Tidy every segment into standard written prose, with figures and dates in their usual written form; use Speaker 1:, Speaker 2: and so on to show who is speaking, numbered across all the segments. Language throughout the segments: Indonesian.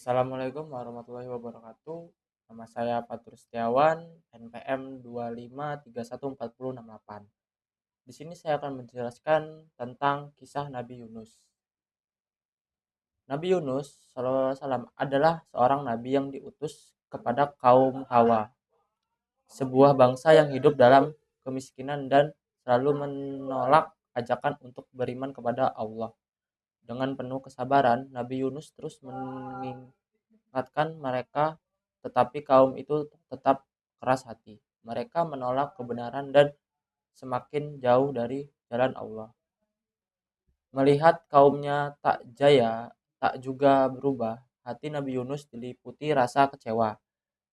Speaker 1: Assalamualaikum warahmatullahi wabarakatuh. Nama saya Fatur Setiawan, NPM 2531468. Di sini saya akan menjelaskan tentang kisah Nabi Yunus. Nabi Yunus SAW adalah seorang nabi yang diutus kepada kaum Hawa, sebuah bangsa yang hidup dalam kemiskinan dan selalu menolak ajakan untuk beriman kepada Allah. Dengan penuh kesabaran, Nabi Yunus terus mengingatkan mereka, tetapi kaum itu tetap keras hati. Mereka menolak kebenaran dan semakin jauh dari jalan Allah. Melihat kaumnya tak jaya, tak juga berubah, hati Nabi Yunus diliputi rasa kecewa.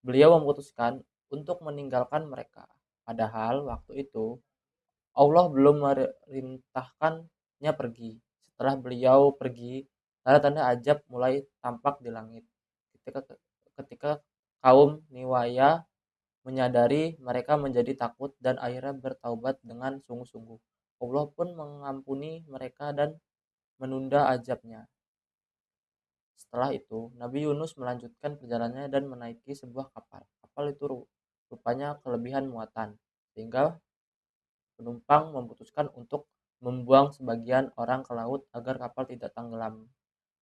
Speaker 1: Beliau memutuskan untuk meninggalkan mereka. Padahal waktu itu Allah belum memerintahkannya pergi. Setelah beliau pergi, tanda-tanda ajab mulai tampak di langit. Ketika ketika kaum Niwaya menyadari mereka menjadi takut dan akhirnya bertaubat dengan sungguh-sungguh. Allah pun mengampuni mereka dan menunda azabnya. Setelah itu, Nabi Yunus melanjutkan perjalanannya dan menaiki sebuah kapal. Kapal itu rupanya kelebihan muatan, sehingga penumpang memutuskan untuk membuang sebagian orang ke laut agar kapal tidak tenggelam.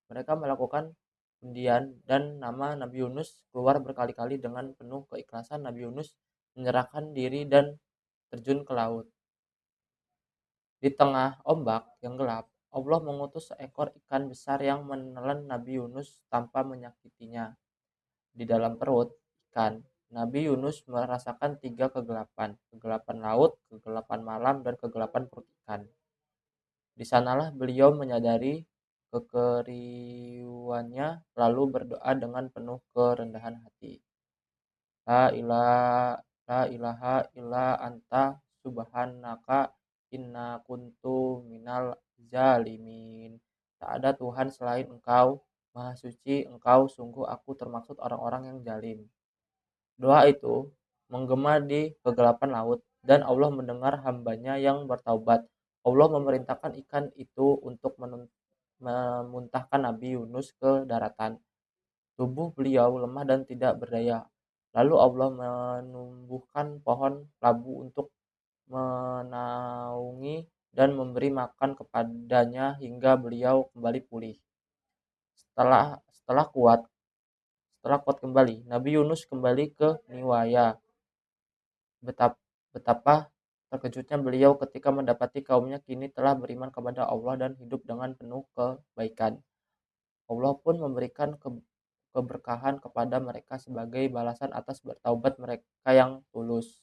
Speaker 1: Mereka melakukan undian dan nama Nabi Yunus keluar berkali-kali. Dengan penuh keikhlasan, Nabi Yunus menyerahkan diri dan terjun ke laut. Di tengah ombak yang gelap, Allah mengutus seekor ikan besar yang menelan Nabi Yunus tanpa menyakitinya. Di dalam perut ikan, Nabi Yunus merasakan tiga kegelapan: kegelapan laut, kegelapan malam, dan kegelapan perut ikan. Di sanalah beliau menyadari kekeriuannya, lalu berdoa dengan penuh kerendahan hati. La ilaha illa anta subhanaka inna kuntu minal zalimin. Tak ada Tuhan selain Engkau, Maha Suci Engkau, sungguh aku termasuk orang-orang yang zalim. Doa itu menggema di kegelapan laut, dan Allah mendengar hambanya yang bertaubat. Allah memerintahkan ikan itu untuk memuntahkan Nabi Yunus ke daratan. Tubuh beliau lemah dan tidak berdaya. Lalu Allah menumbuhkan pohon labu untuk menaungi dan memberi makan kepadanya hingga beliau kembali pulih. Setelah kuat setelah kuat kembali, Nabi Yunus kembali ke Niwaya. Betapa terkejutnya beliau ketika mendapati kaumnya kini telah beriman kepada Allah dan hidup dengan penuh kebaikan. Allah pun memberikan keberkahan kepada mereka sebagai balasan atas bertaubat mereka yang tulus.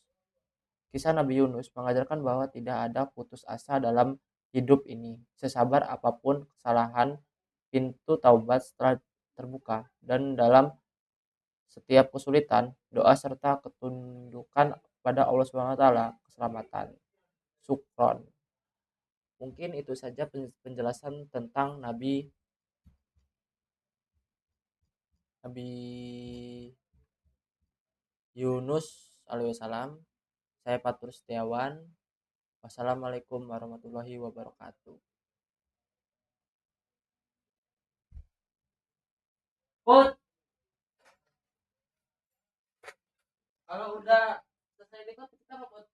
Speaker 1: Kisah Nabi Yunus mengajarkan bahwa tidak ada putus asa dalam hidup ini. Sesabar apapun kesalahan, pintu taubat setelah terbuka, dan dalam setiap kesulitan, doa serta ketundukan pada Allah SWT keselamatan. Syukron. Mungkin itu saja penjelasan tentang Nabi Yunus alaihissalam. Saya Fatur Setiawan. Wassalamualaikum warahmatullahi wabarakatuh. Put, kalau udah selesai record kita mau